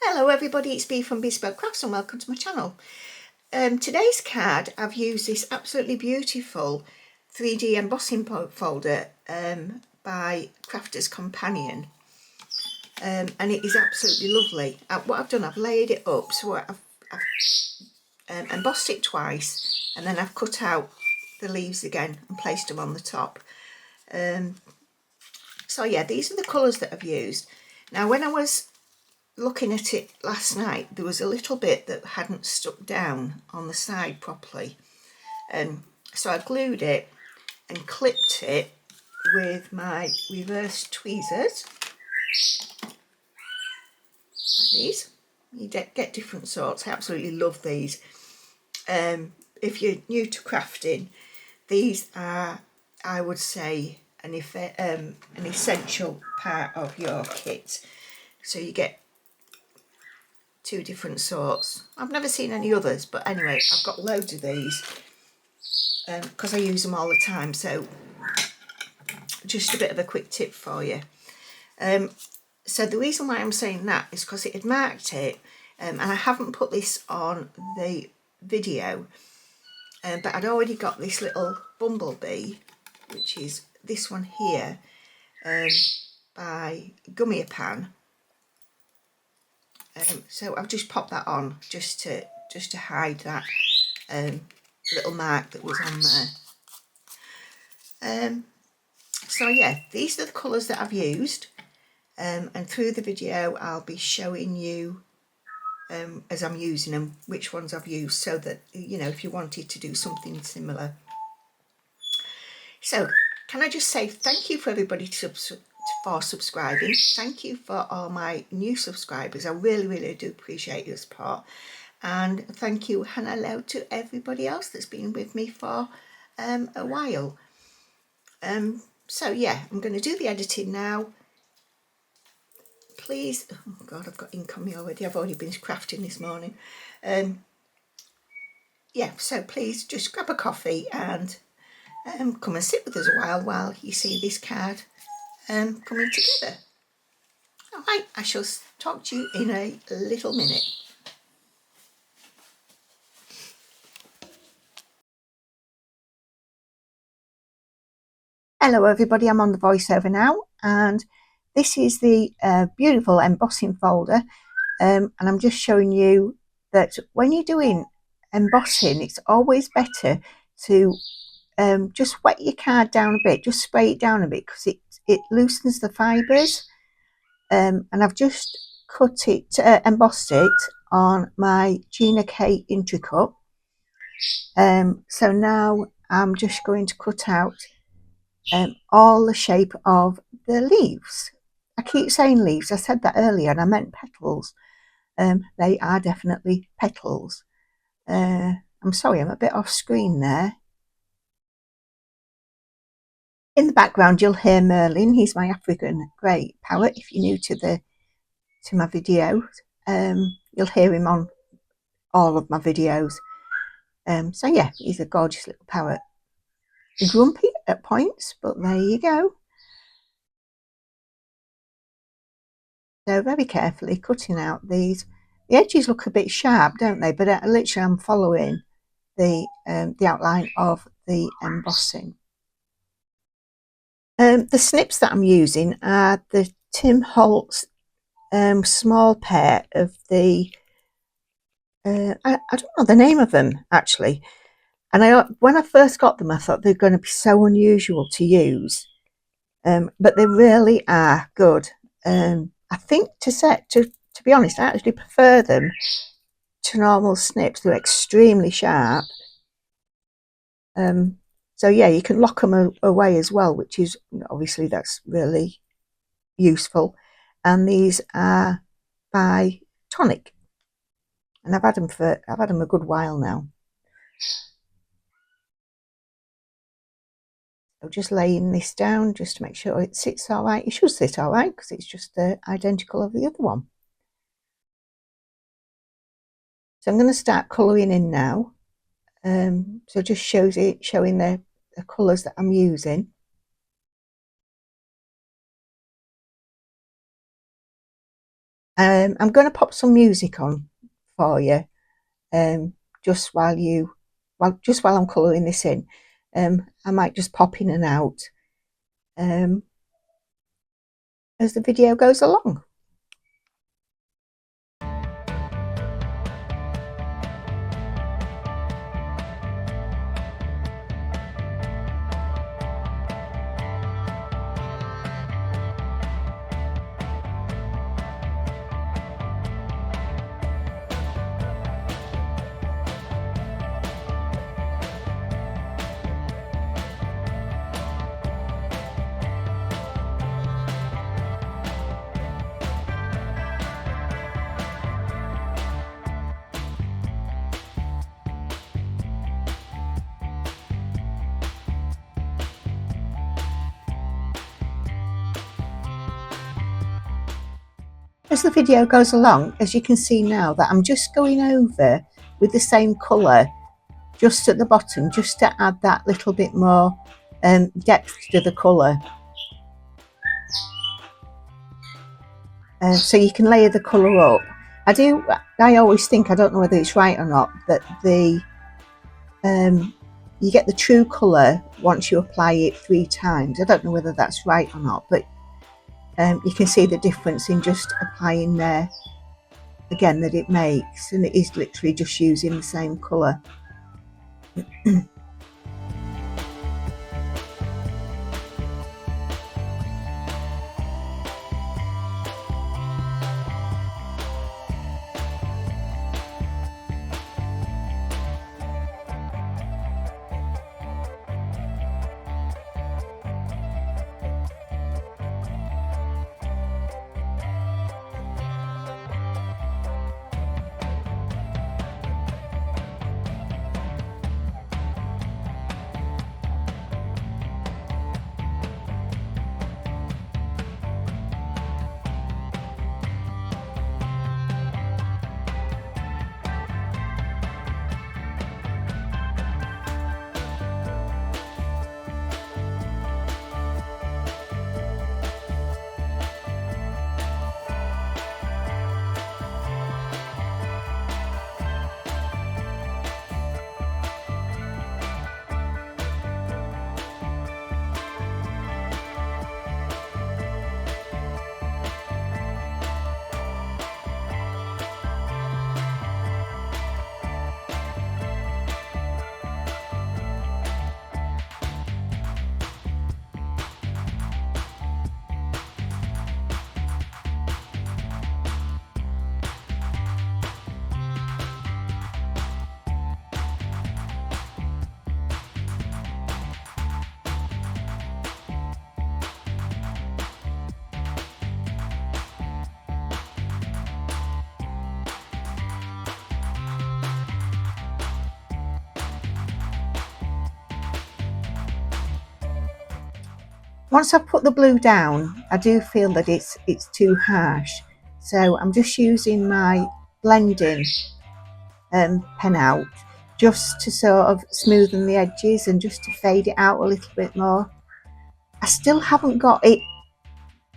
Hello everybody, it's Bea from Bespoke Crafts and welcome to my channel. Today's card, I've used this absolutely beautiful 3D embossing folder by Crafter's Companion, and it is absolutely lovely. What I've done, I've layered it up, so I've embossed it twice, and then I've cut out the leaves again and placed them on the top. So yeah, these are the colours that I've used. Now when I was looking at it last night, there was a little bit that hadn't stuck down on the side properly, and so I glued it and clipped it with my reverse tweezers like these. You get different sorts. I absolutely love these. If you're new to crafting, these are, I would say, an essential part of your kit. So you get two different sorts. I've never seen any others, but anyway, I've got loads of these because I use them all the time. So just a bit of a quick tip for you. So the reason why I'm saying that is because it had marked it, and I haven't put this on the video, but I'd already got this little bumblebee, which is this one here, by Guillotines. So I've just popped that on just to hide that little mark that was on there. So yeah, these are the colours that I've used, and through the video I'll be showing you as I'm using them which ones I've used, so that you know if you wanted to do something similar. So can I just say thank you for everybody for subscribing. Thank you for all my new subscribers. I really do appreciate your support, and thank you and hello to everybody else that's been with me for a while. So yeah, I'm going to do the editing now. Please, oh god, I've got ink on me already. I've already been crafting this morning. Yeah, so please just grab a coffee and come and sit with us a while you see this card coming together. All right, I shall talk to you in a little minute. Hello everybody, I'm on the voiceover now, and this is the beautiful embossing folder, and I'm just showing you that when you're doing embossing, it's always better to just wet your card down a bit, just spray it down a bit, because it loosens the fibres. And I've just embossed it on my Gina K Intricate. So now I'm just going to cut out all the shape of the leaves. I keep saying leaves, I said that earlier and I meant petals. They are definitely petals. I'm sorry, I'm a bit off screen there. In the background you'll hear Merlin. He's my African grey parrot. If you're new to my videos, you'll hear him on all of my videos. So yeah, he's a gorgeous little parrot. Grumpy at points, but there you go. So very carefully cutting out these. The edges look a bit sharp, don't they? But literally I'm following the outline of the embossing. The snips that I'm using are the Tim Holtz small pair of the I don't know the name of them actually, and when I first got them I thought they're going to be so unusual to use, but they really are good. I think to be honest, I actually prefer them to normal snips. They're extremely sharp. So yeah, you can lock them away as well, which is obviously that's really useful. And these are by Tonic, and I've had them a good while now. So just laying this down just to make sure it sits all right. It should sit all right because it's just identical of the other one. So I'm going to start colouring in now. So just showing the colours that I'm using. I'm going to pop some music on for you, just while I'm colouring this in. I might just pop in and out as the video goes along. As the video goes along, as you can see now that I'm just going over with the same colour just at the bottom, just to add that little bit more depth to the colour. So you can layer the colour up. I always think, I don't know whether it's right or not, that you get the true colour once you apply it 3 times. I don't know whether that's right or not, but you can see the difference in just applying there again that it makes, and it is literally just using the same colour. Once I've put the blue down, I do feel that it's too harsh, so I'm just using my blending pen out just to sort of smoothen the edges and just to fade it out a little bit more. I still haven't got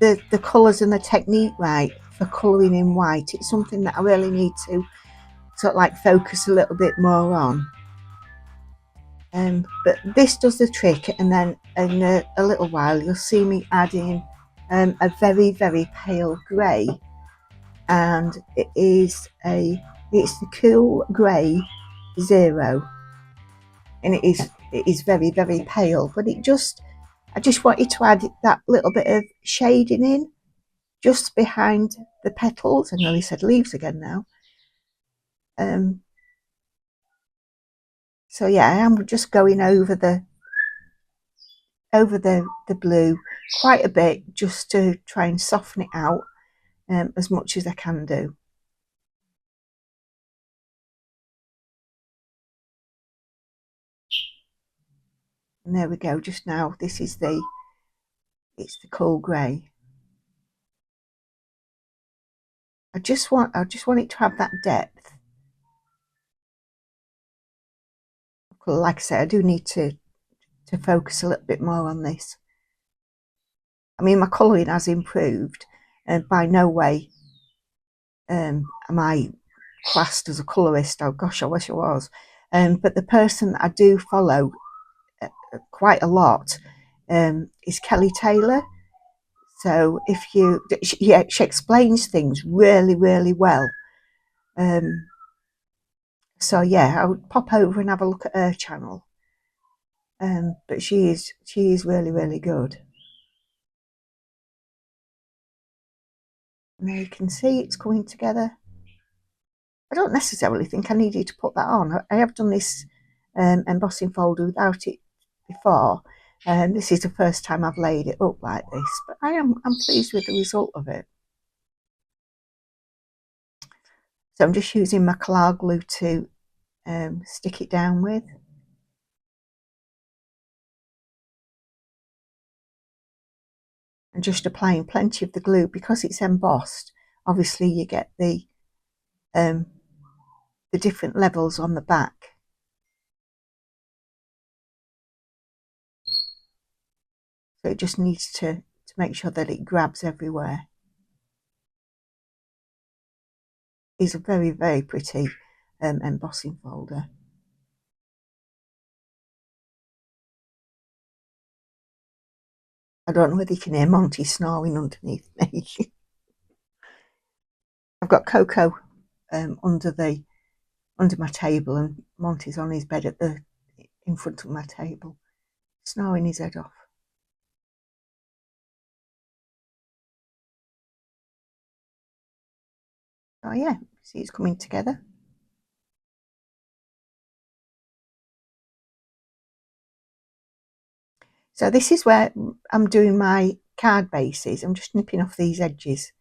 the colours and the technique right for colouring in white. It's something that I really need to sort of like focus a little bit more on. But this does the trick, and then in a little while you'll see me adding a very, very pale grey, and it's the Cool Grey 0, and it is very, very pale, but I just wanted to add that little bit of shading in just behind the petals. I nearly said leaves again now. So yeah, I am just going over the blue quite a bit, just to try and soften it out as much as I can do. And there we go. Just now, this is it's the Cool Grey. I just want it to have that depth. Like I said, I do need to focus a little bit more on this. I mean, my colouring has improved, and by no way am I classed as a colourist? Oh gosh, I wish I was. But the person I do follow quite a lot is Kelly Taylor. So if you, she explains things really, really well. So yeah, I would pop over and have a look at her channel. But she is really, really good. Now you can see it's coming together. I don't necessarily think I needed to put that on. I have done this embossing folder without it before. This is the first time I've laid it up like this, but I'm pleased with the result of it. So I'm just using my Collall glue to stick it down with. And just applying plenty of the glue because it's embossed. Obviously you get the different levels on the back. So it just needs to make sure that it grabs everywhere. It's a very, very pretty embossing folder. I don't know whether you can hear Monty snoring underneath me. I've got Coco under my table, and Monty's on his bed in front of my table, snoring his head off. Oh yeah, see it's coming together. So this is where I'm doing my card bases. I'm just nipping off these edges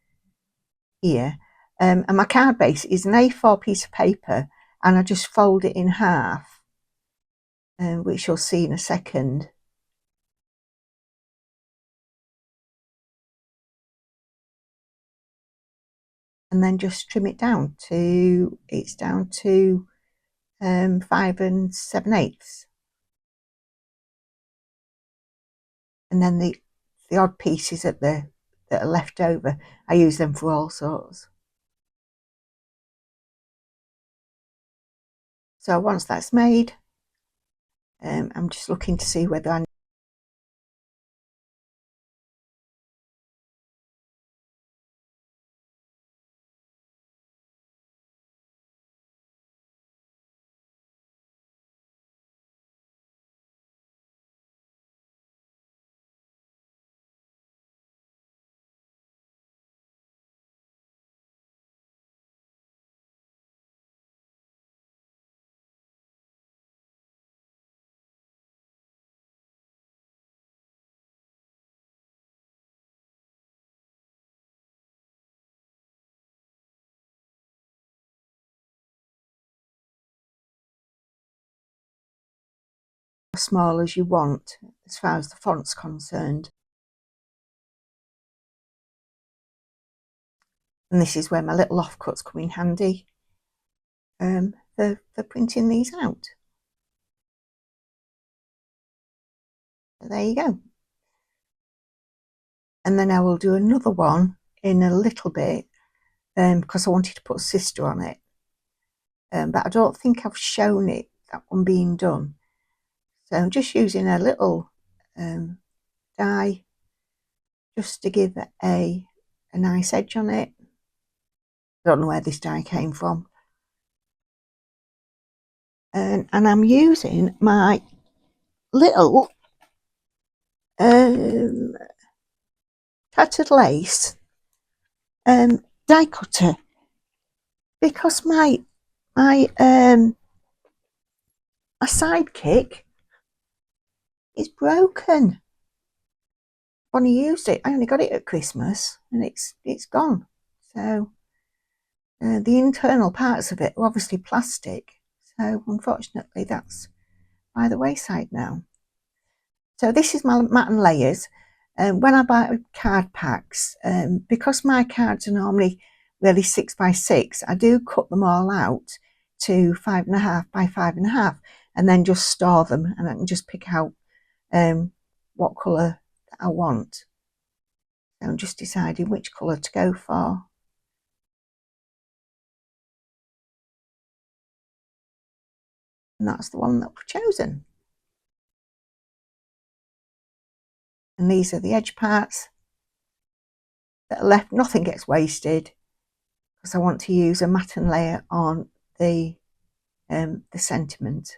here. And my card base is an A4 piece of paper, and I just fold it in half, which you'll see in a second. And then just trim it down to, it's down to 5 7/8. And then the odd pieces that are left over, I use them for all sorts. So once that's made, I'm just looking to see whether I as small as you want as far as the font's concerned. And this is where my little offcuts come in handy for printing these out. So there you go. And then I will do another one in a little bit because I wanted to put a sister on it. But I don't think I've shown it, that one being done. So I'm just using a little die just to give it a nice edge on it. I don't know where this die came from. And I'm using my little tattered lace die cutter because my sidekick is broken. I've only used it. I only got it at Christmas, and it's gone. So the internal parts of it are obviously plastic. So unfortunately, that's by the wayside now. So this is my matte and layers. When I buy card packs, because my cards are normally really 6 by 6, I do cut them all out to 5.5 by 5.5, and then just store them, and I can just pick out what colour I want. So I'm just deciding which colour to go for. and that's the one that we've chosen. And these are the edge parts that are left. Nothing gets wasted because I want to use a matten layer on the sentiment.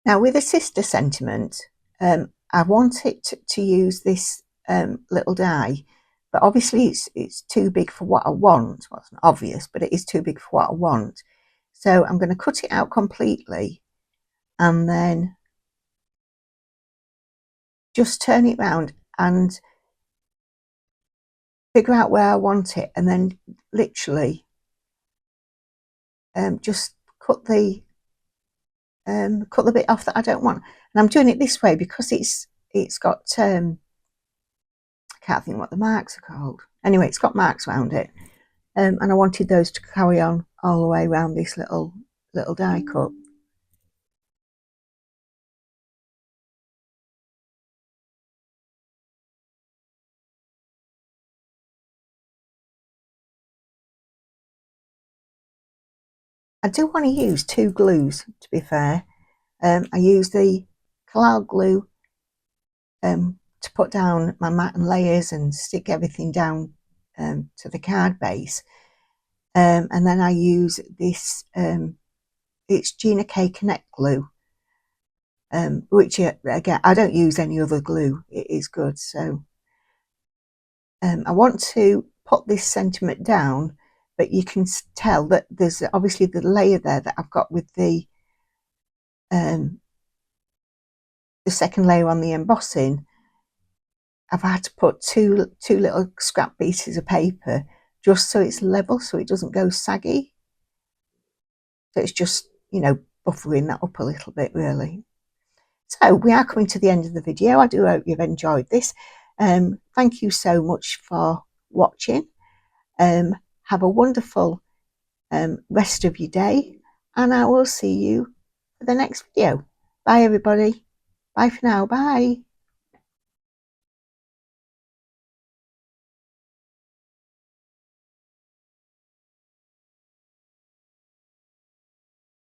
Now with a sister sentiment, I want it to use this little die, but obviously it's too big for what I want. Well, it's not obvious, but it is too big for what I want. So I'm going to cut it out completely and then just turn it round and figure out where I want it, and then literally just cut the bit off that I don't want. And I'm doing it this way because it's got I can't think what the marks are called. Anyway, it's got marks around it, and I wanted those to carry on all the way around this little die cut. I do want to use two glues, to be fair. I use the Collall glue to put down my mat and layers and stick everything down to the card base. And then I use this, it's Gina Connect glue, which again, I don't use any other glue. It is good. So I want to put this sentiment down, but you can tell that there's obviously the layer there that I've got with the second layer on the embossing. I've had to put two little scrap pieces of paper just so it's level, so it doesn't go saggy. So it's just, you know, buffering that up a little bit, really. So we are coming to the end of the video. I do hope you've enjoyed this. Thank you so much for watching. Have a wonderful rest of your day, and I will see you for the next video. Bye everybody. Bye for now. Bye.